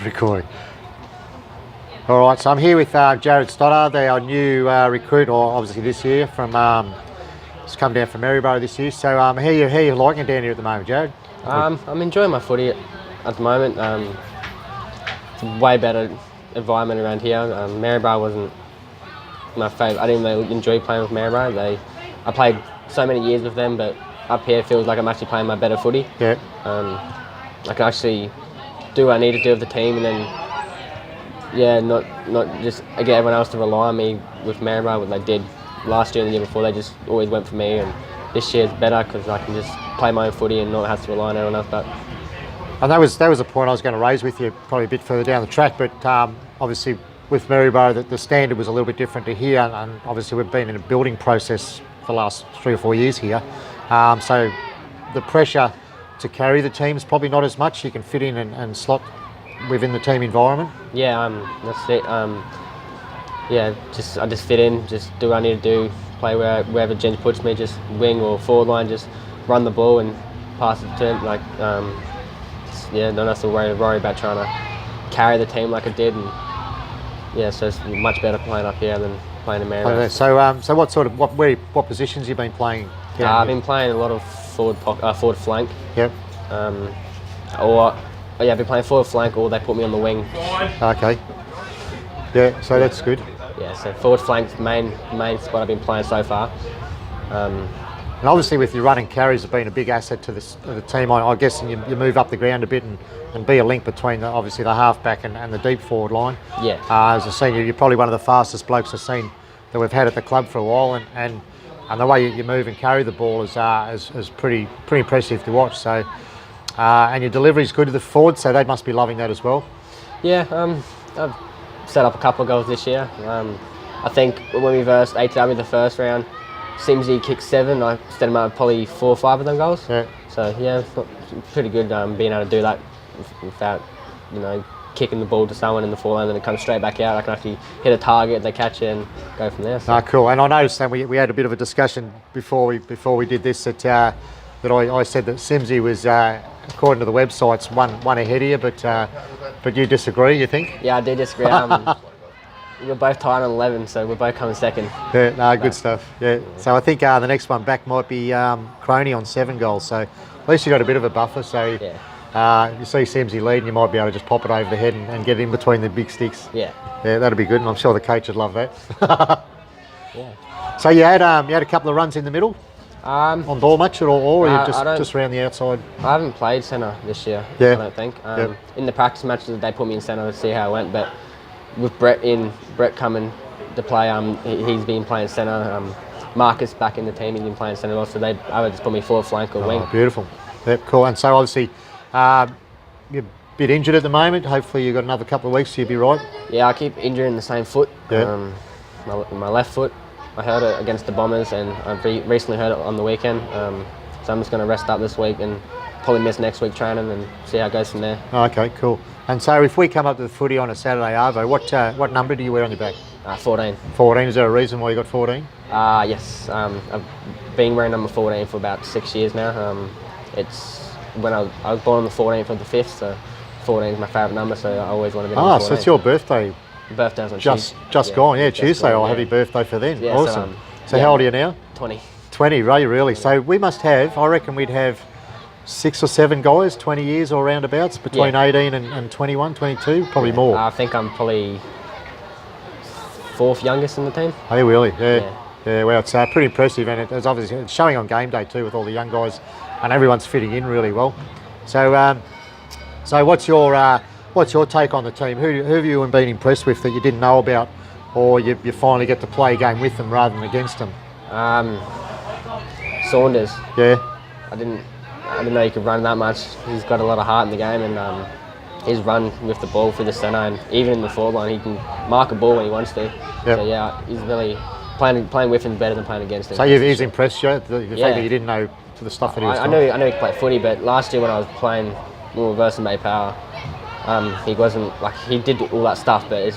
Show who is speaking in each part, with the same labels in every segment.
Speaker 1: Recording. All right, so I'm here with Jarrod Stothard, our new recruit, or obviously this year from. He's come down from Maryborough this year. So how you liking it down here at the moment, Jarrod?
Speaker 2: I'm enjoying my footy at the moment. It's a way better environment around here. Maryborough wasn't my favourite. I didn't really enjoy playing with Maryborough. I played so many years with them, but up here it feels like I'm actually playing my better footy.
Speaker 1: Yeah.
Speaker 2: I can actually do what I need to do with the team, and then not just get everyone else to rely on me with Maryborough, what they did last year and the year before. They just always went for me, and this year's better because I can just play my own footy and not have to rely on anyone else. But
Speaker 1: and that was a point I was going to raise with you probably a bit further down the track, but obviously with Maryborough the standard was a little bit different to here, and obviously we've been in a building process for the last 3 or 4 years here, so the pressure to carry the team is probably not as much. You can fit in and slot within the team environment.
Speaker 2: Yeah, that's it. I just fit in, just do what I need to do, play wherever Jen puts me, just wing or forward line, just run the ball and pass it to him. Don't have to worry about trying to carry the team like I did. And so it's much better playing up here than playing in Maryborough.
Speaker 1: Okay, so what positions have you been playing?
Speaker 2: I've been playing a lot of forward flank.
Speaker 1: Yep.
Speaker 2: I've been playing forward flank, or they put me on the wing.
Speaker 1: Okay. Yeah, so that's good.
Speaker 2: Yeah, so forward flank's main spot I've been playing so far.
Speaker 1: And obviously with your running carries have been a big asset to the team. I guess you move up the ground a bit and be a link between obviously the halfback and the deep forward line.
Speaker 2: Yeah.
Speaker 1: As a senior, you're probably one of the fastest blokes I've seen that we've had at the club for a while, and the way you move and carry the ball is pretty impressive to watch. So, and your delivery is good to the forward, so they must be loving that as well.
Speaker 2: Yeah, I've set up a couple of goals this year. I think when we versed ATW the first round, Simsy kicked 7. I set him up probably 4 or 5 of them goals.
Speaker 1: Yeah.
Speaker 2: So yeah, it's pretty good being able to do that without kicking the ball to someone in the forward line and then it comes straight back out. I can actually hit a target, they catch it and go from there. So.
Speaker 1: Cool. And I noticed that we had a bit of a discussion before we did this that I said that Simsy was according to the websites one ahead of you, but you disagree, you think?
Speaker 2: Yeah, I do disagree. We're both tied on 11, so we're both coming second.
Speaker 1: Yeah, no, good stuff. Yeah. So I think the next one back might be Croney on 7 goals. So at least you got a bit of a buffer. So you see Simsy lead, and you might be able to just pop it over the head and get in between the big sticks.
Speaker 2: Yeah.
Speaker 1: Yeah, that'd be good, and I'm sure the coach would love that.
Speaker 2: Yeah.
Speaker 1: So you had a couple of runs in the middle. On ball much at all, or are you just around the outside?
Speaker 2: I haven't played centre this year.
Speaker 1: Yeah.
Speaker 2: I don't think. In the practice matches, they put me in centre to see how it went, but with Brett coming to play, he's been playing centre. Marcus back in the team, he's been playing centre also. They either just put me forward flank or wing.
Speaker 1: Beautiful. Yep, cool. And so obviously you're a bit injured at the moment. Hopefully you've got another couple of weeks so you'll be right.
Speaker 2: Yeah, I keep injuring the same foot.
Speaker 1: Yeah.
Speaker 2: My left foot. I hurt it against the Bombers, and I've recently hurt it on the weekend. So I'm just going to rest up this week and probably miss next week training and see how it goes from there.
Speaker 1: Okay, cool. And so if we come up to the footy on a Saturday arvo, what number do you wear on your back?
Speaker 2: 14.
Speaker 1: 14. Is there a reason why you got 14?
Speaker 2: Yes. I've been wearing number 14 for about 6 years now. It's when I was born on the 14th of the 5th, so 14 is my favourite number, so I always want to be number 14.
Speaker 1: So it's your birthday.
Speaker 2: Birthday's on
Speaker 1: just gone, yeah, Tuesday. I'll happy birthday for then.
Speaker 2: Yeah,
Speaker 1: awesome. So how old are you now?
Speaker 2: 20.
Speaker 1: 20, really? So we must have, I reckon we'd have 6 or 7 guys, 20 years or roundabouts, between 18 and 21, 22, probably more.
Speaker 2: I think I'm probably 4th youngest in the team.
Speaker 1: Oh, really? Yeah, well, it's pretty impressive, and it's obviously showing on game day too with all the young guys, and everyone's fitting in really well. So, what's your take on the team? Who have you been impressed with that you didn't know about, or you finally get to play a game with them rather than against them?
Speaker 2: Saunders.
Speaker 1: Yeah.
Speaker 2: I didn't know he could run that much. He's got a lot of heart in the game, and his run with the ball through the centre, and even in the forward line, he can mark a ball when he wants to.
Speaker 1: Yep.
Speaker 2: So yeah, he's really playing with him better than playing against him.
Speaker 1: So he's impressed you, the fact that you didn't know the stuff that he was doing?
Speaker 2: I knew he could play footy, but last year when I was playing more versus May Power, he wasn't he did all that stuff, but it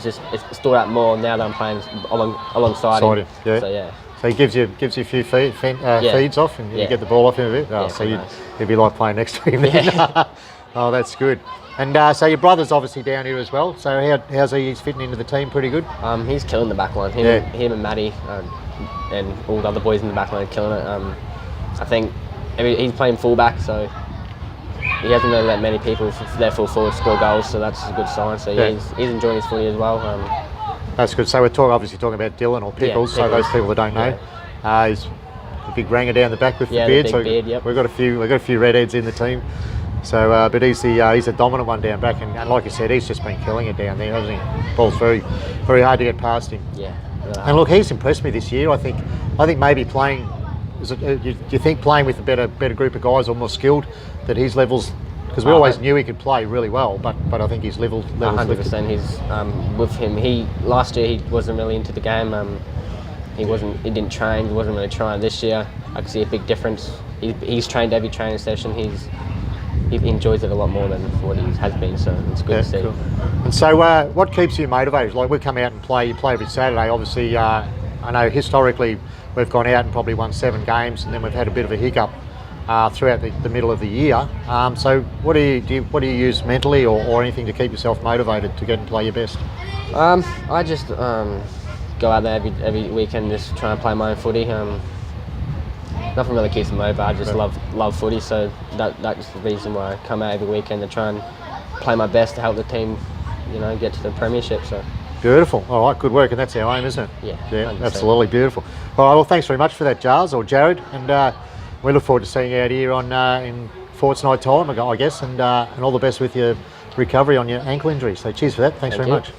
Speaker 2: stood out more now that I'm playing alongside him.
Speaker 1: Yeah.
Speaker 2: So yeah.
Speaker 1: So he gives you a few feeds off, and you get the ball off him a bit. So
Speaker 2: nice.
Speaker 1: it'd be like playing next to him. Oh, that's good. And so your brother's obviously down here as well. So how's he? He's fitting into the team pretty good.
Speaker 2: He's killing the back line. Him and Matty and all the other boys in the back line are killing it. I think he's playing fullback, so he hasn't really let many people their full forward score goals, so that's a good sign. So he's enjoying his footy as well.
Speaker 1: That's good. So we're obviously talking about Dylan or Pickles. So those people that don't know, he's a big ranger down the back with the beard.
Speaker 2: The big beard, yep.
Speaker 1: We've got a few redheads in the team. So, but he's a dominant one down back, and like you said, he's just been killing it down there, hasn't he? Ball's very, very hard to get past him.
Speaker 2: Yeah.
Speaker 1: And look, he's impressed me this year. I think maybe playing. Do you think playing with a better group of guys or more skilled, that his levels? Because we always knew he could play really well, but I think his levels
Speaker 2: 100%. He's with him. Last year he wasn't really into the game. He didn't train. He wasn't really trying. This year I can see a big difference. He's trained every training session. He enjoys it a lot more than what he has been, so it's good to see.
Speaker 1: Cool. And so what keeps you motivated? Like, we come out and play, you play every Saturday. Obviously, I know historically we've gone out and probably won 7 games, and then we've had a bit of a hiccup throughout the middle of the year. So what do you use mentally or anything to keep yourself motivated to get and play your best?
Speaker 2: I just go out there every weekend, just try and play my own footy. Nothing really keeps me motivated. I just love footy, so that's the reason why I come out every weekend to try and play my best to help the team, get to the premiership. So.
Speaker 1: Beautiful. All right, good work, and that's our aim, isn't it?
Speaker 2: Yeah,
Speaker 1: absolutely beautiful. All right, well, thanks very much for that, Jarrod, and we look forward to seeing you out here in fortnight time, I guess, and all the best with your recovery on your ankle injury. So cheers for that. Thanks very much.